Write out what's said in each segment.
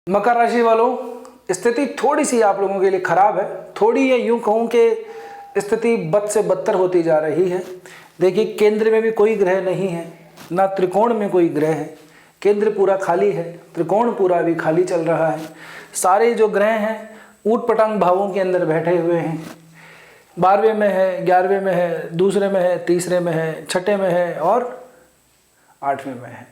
मकर राशि वालों, स्थिति थोड़ी सी आप लोगों के लिए खराब है। थोड़ी, या यूं कहूं कि स्थिति बद से बदतर होती जा रही है। देखिए, केंद्र में भी कोई ग्रह नहीं है, ना त्रिकोण में कोई ग्रह है। केंद्र पूरा खाली है, त्रिकोण पूरा भी खाली चल रहा है। सारे जो ग्रह हैं ऊट पटांग भावों के अंदर बैठे हुए हैं। 12वें में है, 11वें में है, दूसरे में है, तीसरे में है, छठे में है और 8वें में है।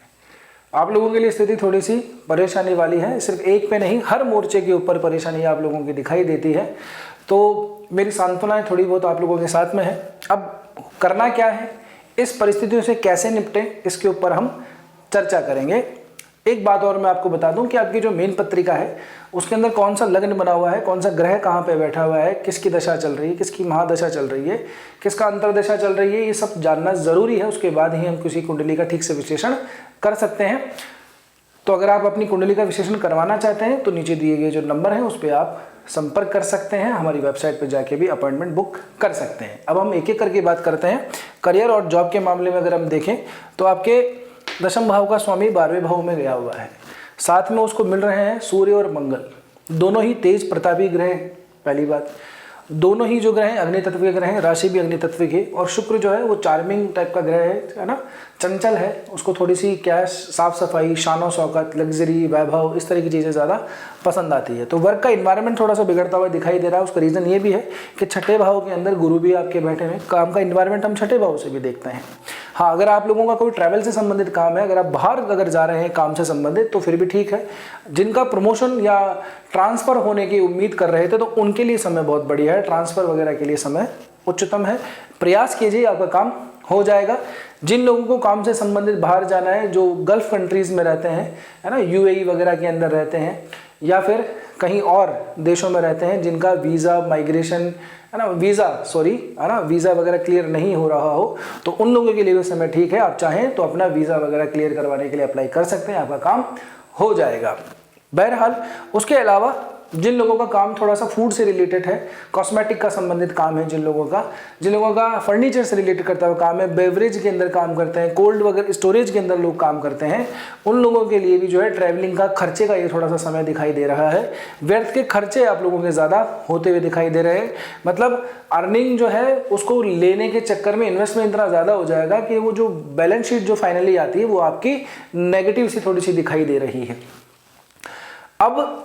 आप लोगों के लिए स्थिति थोड़ी सी परेशानी वाली है। सिर्फ एक पे नहीं, हर मोर्चे के ऊपर परेशानी आप लोगों की दिखाई देती है। तो मेरी सांत्वनाएं थोड़ी बहुत आप लोगों के साथ में है। अब करना क्या है, इस परिस्थितियों से कैसे निपटें, इसके ऊपर हम चर्चा करेंगे। एक बात और मैं आपको बता दूं कि आपकी जो मेन पत्रिका है उसके अंदर कौन सा लग्न बना हुआ है, कौन सा ग्रह कहाँ पे बैठा हुआ है, किसकी दशा चल रही है, किसकी महादशा चल रही है, किसका अंतरदशा चल रही है, ये सब जानना ज़रूरी है। उसके बाद ही हम किसी कुंडली का ठीक से विश्लेषण कर सकते हैं। तो अगर आप अपनी कुंडली का विश्लेषण करवाना चाहते हैं तो नीचे दिए गए जो नंबर है उस पर आप संपर्क कर सकते हैं। हमारी वेबसाइट पर जाके भी अपॉइंटमेंट बुक कर सकते हैं। अब हम एक एक करके बात करते हैं। करियर और जॉब के मामले में अगर हम देखें तो आपके दशम भाव का स्वामी 12वें भाव में गया हुआ है। साथ में उसको मिल रहे हैं सूर्य और मंगल, दोनों ही तेज प्रतापी ग्रह हैं। पहली बात, दोनों ही जो ग्रह हैं अग्नि तत्व के ग्रह हैं, राशि भी अग्नि तत्व की। और शुक्र जो है वो चार्मिंग टाइप का ग्रह है ना, चंचल है। उसको थोड़ी सी क्या है, साफ सफाई, शानो शौकत, लग्जरी, वैभव, इस तरह की चीज़ें ज़्यादा पसंद आती है। तो वर्क का इन्वायरमेंट थोड़ा सा बिगड़ता हुआ दिखाई दे रहा है। उसका रीज़न ये भी है कि छठे भाव के अंदर गुरु भी आपके बैठे हैं। काम का इन्वायरमेंट हम छठे भाव से भी देखते हैं। हाँ, अगर आप लोगों का कोई ट्रैवल से संबंधित काम है, अगर आप बाहर अगर जा रहे हैं काम से संबंधित, तो फिर भी ठीक है। जिनका प्रमोशन या ट्रांसफ़र होने की उम्मीद कर रहे थे तो उनके लिए समय बहुत बढ़िया है। ट्रांसफ़र वगैरह के लिए समय उच्चतम है। प्रयास कीजिए, आपका काम हो जाएगा। जिन लोगों को काम से संबंधित बाहर जाना है, जो गल्फ़ कंट्रीज़ में रहते हैं, है ना, यूएई वगैरह के अंदर रहते हैं, या फिर कहीं और देशों में रहते हैं जिनका वीज़ा माइग्रेशन है ना, वीज़ा वगैरह क्लियर नहीं हो रहा हो, तो उन लोगों के लिए भी समय ठीक है। आप चाहें तो अपना वीज़ा वगैरह क्लियर करवाने के लिए अप्लाई कर सकते हैं, आपका काम हो जाएगा। बहरहाल, उसके अलावा जिन लोगों का काम थोड़ा सा फूड से रिलेटेड है, कॉस्मेटिक का संबंधित काम है, जिन लोगों का फर्नीचर से रिलेटेड करता हुआ काम है, बेवरेज के अंदर काम करते हैं, कोल्ड वगैरह स्टोरेज के अंदर लोग काम करते हैं, उन लोगों के लिए भी जो है ट्रैवलिंग का खर्चे का ये थोड़ा सा समय दिखाई दे रहा है। व्यर्थ के खर्चे आप लोगों के ज़्यादा होते हुए दिखाई दे रहे हैं। मतलब अर्निंग जो है उसको लेने के चक्कर में इन्वेस्टमेंट इतना ज़्यादा हो जाएगा कि वो जो बैलेंस शीट जो फाइनली आती है वो आपकी नेगेटिव सी थोड़ी सी दिखाई दे रही है। अब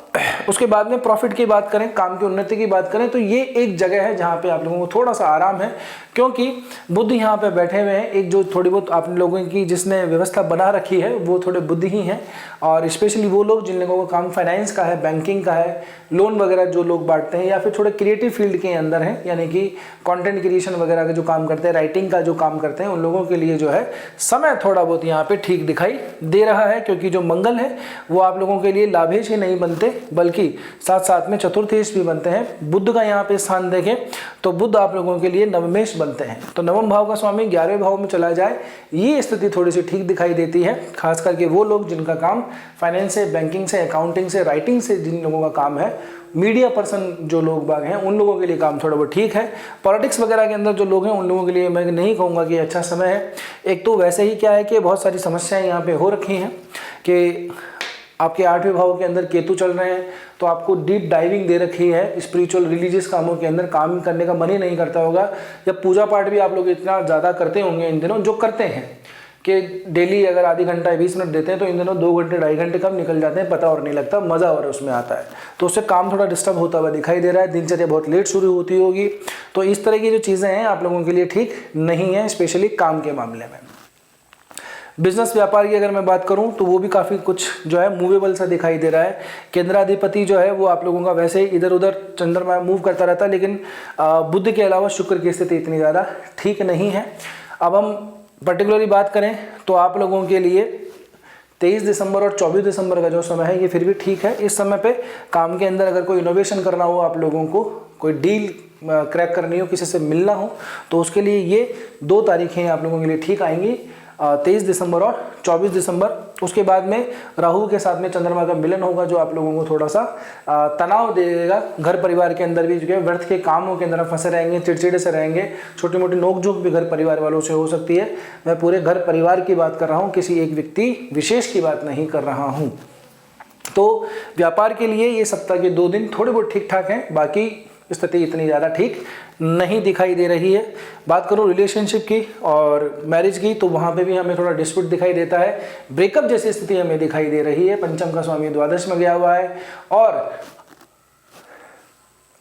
उसके बाद में प्रॉफिट की बात करें, काम की उन्नति की बात करें, तो ये एक जगह है जहाँ पे आप लोगों को थोड़ा सा आराम है, क्योंकि बुद्ध यहाँ पे बैठे हुए हैं। एक जो थोड़ी बहुत आप लोगों की जिसने व्यवस्था बना रखी है वो थोड़े बुद्धि ही हैं। और स्पेशली वो लोग जिन लोगों का काम फाइनेंस का है, बैंकिंग का है, लोन वगैरह जो लोग बांटते हैं, या फिर थोड़े क्रिएटिव फील्ड के अंदर हैं, यानी कि कंटेंट क्रिएशन वगैरह का जो काम करते हैं, राइटिंग का जो काम करते हैं, उन लोगों के लिए जो है समय थोड़ा बहुत यहाँ पे ठीक दिखाई दे रहा है। क्योंकि जो मंगल है वो आप लोगों के लिए लाभेश ही नहीं बनते, बल्कि साथ साथ में चतुर्थेश भी बनते हैं। बुद्ध का यहाँ पे स्थान देखें तो बुद्ध आप लोगों के लिए नवमेश बनते हैं। तो नवम भाव का स्वामी 11वें भाव में चला जाए, ये स्थिति थोड़ी सी ठीक दिखाई देती है। खास करके वो लोग जिनका काम फाइनेंस से, बैंकिंग से, अकाउंटिंग से, राइटिंग से, जिन लोगों का काम है, मीडिया पर्सन जो लोग बाग हैं, उन लोगों के लिए काम थोड़ा बहुत ठीक है। पॉलिटिक्स वगैरह के अंदर जो लोग हैं उन लोगों के लिए मैं नहीं कहूँगा कि अच्छा समय है। एक तो वैसे ही क्या है कि बहुत सारी समस्याएं यहाँ पे हो रखी हैं कि आपके 8वें भाव के अंदर केतु चल रहे हैं, तो आपको डीप डाइविंग दे रखी है स्पिरिचुअल रिलीजियस कामों के अंदर। काम करने का मन ही नहीं करता होगा, या पूजा पाठ भी आप लोग इतना ज़्यादा करते होंगे इन दिनों, जो करते हैं कि डेली अगर आधी घंटा 20 मिनट देते हैं तो इन दिनों 2 घंटे 2.5 घंटे कब निकल जाते हैं पता और नहीं लगता, मज़ा और उसमें आता है। तो उससे काम थोड़ा डिस्टर्ब होता हुआ दिखाई दे रहा है। दिनचर्या बहुत लेट शुरू होती होगी। तो इस तरह की जो चीज़ें हैं आप लोगों के लिए ठीक नहीं है, स्पेशली काम के मामले में। बिजनेस व्यापार की अगर मैं बात करूं तो वो भी काफ़ी कुछ जो है मूवेबल सा दिखाई दे रहा है। केंद्राधिपति जो है वो आप लोगों का वैसे इधर उधर चंद्रमा मूव करता रहता है, लेकिन बुध के अलावा शुक्र की स्थिति इतनी ज़्यादा ठीक नहीं है। अब हम पर्टिकुलरली बात करें तो आप लोगों के लिए 23 दिसंबर और 24 दिसंबर का जो समय है ये फिर भी ठीक है। इस समय पे काम के अंदर अगर कोई इनोवेशन करना हो, आप लोगों को कोई डील क्रैक करनी हो, किसी से मिलना हो, तो उसके लिए ये 2 तारीखें आप लोगों के लिए ठीक आएंगी, 23 दिसंबर और 24 दिसंबर। उसके बाद में राहु के साथ में चंद्रमा का मिलन होगा, जो आप लोगों को थोड़ा सा तनाव देगा। घर परिवार के अंदर भी जो है व्यर्थ के कामों के अंदर फंसे रहेंगे, चिड़चिड़े से रहेंगे, छोटी मोटी नोकझोंक भी घर परिवार वालों से हो सकती है। मैं पूरे घर परिवार की बात कर रहा हूँ, किसी एक व्यक्ति विशेष की बात नहीं कर रहा हूँ। तो व्यापार के लिए ये सप्ताह के 2 दिन थोड़े बहुत ठीक ठाक हैं, बाकी स्थिति इतनी ज़्यादा ठीक नहीं दिखाई दे रही है। बात करूँ रिलेशनशिप की और मैरिज की, तो वहाँ पे भी हमें थोड़ा डिस्प्यूट दिखाई देता है, ब्रेकअप जैसी स्थिति हमें दिखाई दे रही है। पंचम का स्वामी द्वादश में गया हुआ है और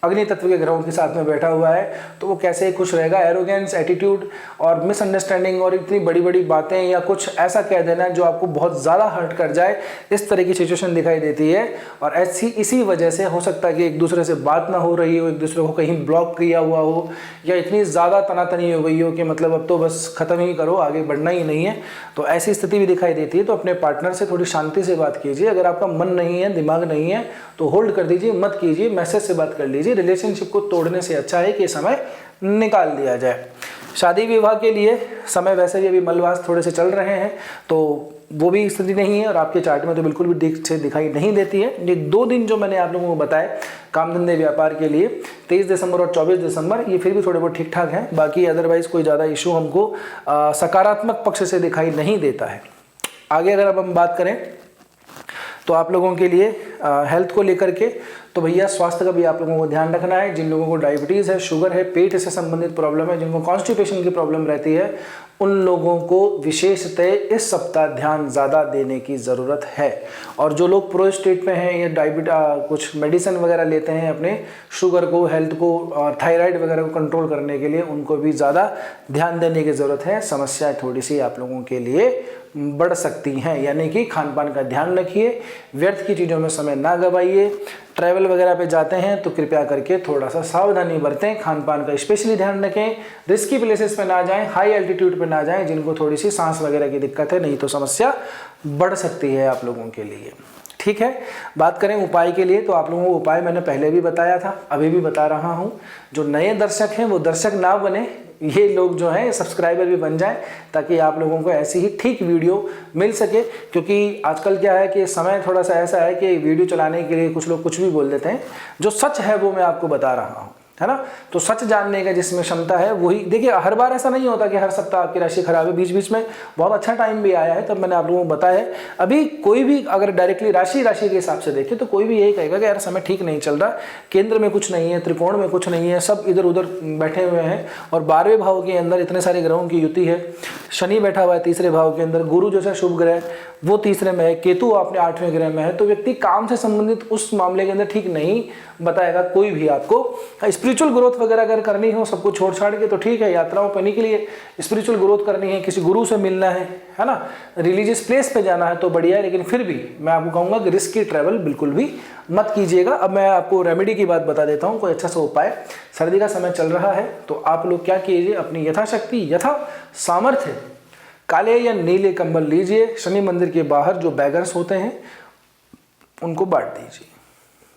अग्नि तत्व के ग्रहों के साथ में बैठा हुआ है, तो वो कैसे खुश रहेगा। एरोगेंस, एटीट्यूड और मिसअंडरस्टैंडिंग और इतनी बड़ी बड़ी बातें या कुछ ऐसा कह देना जो आपको बहुत ज़्यादा हर्ट कर जाए, इस तरह की सिचुएशन दिखाई देती है। और ऐसी इसी वजह से हो सकता है कि एक दूसरे से बात ना हो रही हो, एक दूसरे को कहीं ब्लॉक किया हुआ हो, या इतनी ज़्यादा तनातनी हो गई हो कि मतलब अब तो बस ख़त्म ही करो, आगे बढ़ना ही नहीं है। तो ऐसी स्थिति भी दिखाई देती है। तो अपने पार्टनर से थोड़ी शांति से बात कीजिए। अगर आपका मन नहीं है, दिमाग नहीं है, तो होल्ड कर दीजिए, मत कीजिए, मैसेज से बात कर लीजिए। रिलेशनशिप को तोड़ने से अच्छा है कि समय निकाल दिया जाए। शादी विवाह के लिए समय वैसे भी अभी मलवास थोड़े से चल रहे हैं, तो वो भी स्थिति नहीं है और आपके चार्ट में तो बिल्कुल भी दिखाई नहीं देती है। ये 2 दिन जो मैंने आप लोगों को बताए काम धंधे व्यापार के लिए, 23 दिसंबर और 24 दिसंबर, ये फिर भी थोड़े बहुत ठीक ठाक हैं। बाकी अदरवाइज कोई ज़्यादा इशू हमको सकारात्मक पक्ष से दिखाई नहीं देता है। आगे अगर अब हम बात करें तो आप लोगों के लिए हेल्थ को लेकर के, तो भैया स्वास्थ्य का भी आप लोगों को ध्यान रखना है। जिन लोगों को डायबिटीज़ है, शुगर है, पेट से संबंधित प्रॉब्लम है, जिनको कॉन्स्टिपेशन की प्रॉब्लम रहती है, उन लोगों को विशेषतः इस सप्ताह ध्यान ज़्यादा देने की ज़रूरत है। और जो लोग प्रोस्टेट पे हैं या कुछ मेडिसिन वगैरह लेते हैं अपने शुगर को, हेल्थ को और थायराइड वगैरह को कंट्रोल करने के लिए, उनको भी ज़्यादा ध्यान देने की ज़रूरत है। समस्या थोड़ी सी आप लोगों के लिए बढ़ सकती हैं, यानी कि खान पान का ध्यान रखिए, व्यर्थ की चीज़ों में समय ना गवाइए। ट्रैवल वगैरह पे जाते हैं तो कृपया करके थोड़ा सा सावधानी बरतें, खान पान का स्पेशली ध्यान रखें। रिस्की प्लेसेस पे ना जाएं, हाई एल्टीट्यूड पे ना जाएं, जिनको थोड़ी सी सांस वगैरह की दिक्कत है, नहीं तो समस्या बढ़ सकती है आप लोगों के लिए। ठीक है, बात करें उपाय के लिए, तो आप लोगों को उपाय मैंने पहले भी बताया था, अभी भी बता रहा हूँ। जो नए दर्शक हैं वो दर्शक ना बने, ये लोग जो हैं सब्सक्राइबर भी बन जाएं, ताकि आप लोगों को ऐसी ही ठीक वीडियो मिल सके। क्योंकि आजकल क्या है कि समय थोड़ा सा ऐसा है कि वीडियो चलाने के लिए कुछ लोग कुछ भी बोल देते हैं। जो सच है वो मैं आपको बता रहा हूँ, है ना। तो सच जानने का जिसमें क्षमता है वही, देखिए हर बार ऐसा नहीं होता कि हर सप्ताह आपकी राशि खराब है। बीच बीच में बहुत अच्छा टाइम भी आया है, तब मैंने आप लोगों को बताया है। अभी कोई भी अगर डायरेक्टली राशि के हिसाब से देखे तो कोई भी यही कहेगा कि यार समय ठीक नहीं चल रहा, केंद्र में कुछ नहीं है, त्रिकोण में कुछ नहीं है, सब इधर उधर बैठे हुए हैं। और 12वें भाव के अंदर इतने सारे ग्रहों की युति है, शनि बैठा हुआ है 3रे भाव के अंदर, गुरु जैसा शुभ ग्रह वो 3रे में है, केतु अपने 8वें ग्रह में है। तो व्यक्ति काम से संबंधित उस मामले के अंदर ठीक नहीं बताएगा कोई भी आपको। स्पिरिचुअल ग्रोथ वगैरह अगर करनी हो, सबको छोड़ छाड़ के, तो ठीक है, यात्राओं करने के लिए स्पिरिचुअल ग्रोथ करनी है, किसी गुरु से मिलना है ना, रिलीजियस प्लेस पे जाना है तो बढ़िया है। लेकिन फिर भी मैं आपको कहूँगा कि रिस्की ट्रैवल बिल्कुल भी मत कीजिएगा। अब मैं आपको रेमेडी की बात बता देता हूँ, कोई अच्छा सा उपाय। सर्दी का समय चल रहा है तो आप लोग क्या कीजिए, अपनी यथाशक्ति यथा सामर्थ्य काले या नीले कंबल लीजिए, शनि मंदिर के बाहर जो बैगर्स होते हैं उनको बांट दीजिए।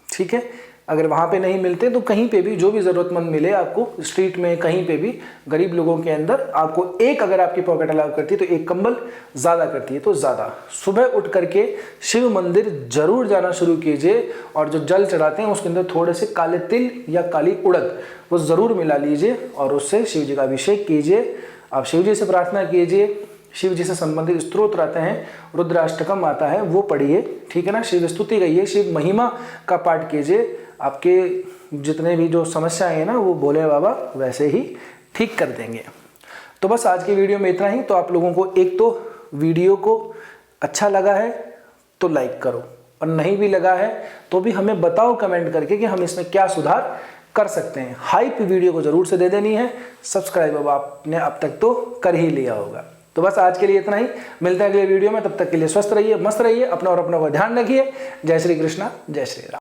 ठीक है, अगर वहाँ पे नहीं मिलते तो कहीं पे भी जो भी ज़रूरतमंद मिले आपको, स्ट्रीट में कहीं पे भी गरीब लोगों के अंदर आपको एक, अगर आपकी पॉकेट अलाउ करती है तो एक कंबल, ज़्यादा करती है तो ज़्यादा। सुबह उठ करके शिव मंदिर जरूर जाना शुरू कीजिए और जो जल चढ़ाते हैं उसके अंदर थोड़े से काले तिल या काली उड़द वो ज़रूर मिला लीजिए और उससे शिव जी का अभिषेक कीजिए। आप शिव जी से प्रार्थना कीजिए, शिव जी से संबंधित स्तोत्र आते हैं, रुद्राष्टकम आता है वो पढ़िए। ठीक है ना, शिव स्तुति गाइए, शिव महिमा का पाठ कीजिए। आपके जितने भी जो समस्याएं हैं ना वो भोले बाबा वैसे ही ठीक कर देंगे। तो बस आज की वीडियो में इतना ही। तो आप लोगों को एक तो वीडियो को अच्छा लगा है तो लाइक करो, और नहीं भी लगा है तो भी हमें बताओ कमेंट करके कि हम इसमें क्या सुधार कर सकते हैं। हाइप वीडियो को जरूर से दे देनी है, सब्सक्राइब अब आपने अब तक तो कर ही लिया होगा। तो बस आज के लिए इतना ही, मिलते हैं अगले वीडियो में। तब तक के लिए स्वस्थ रहिए, मस्त रहिए, अपना और अपनों का ध्यान रखिए। जय श्री कृष्णा, जय श्री राम।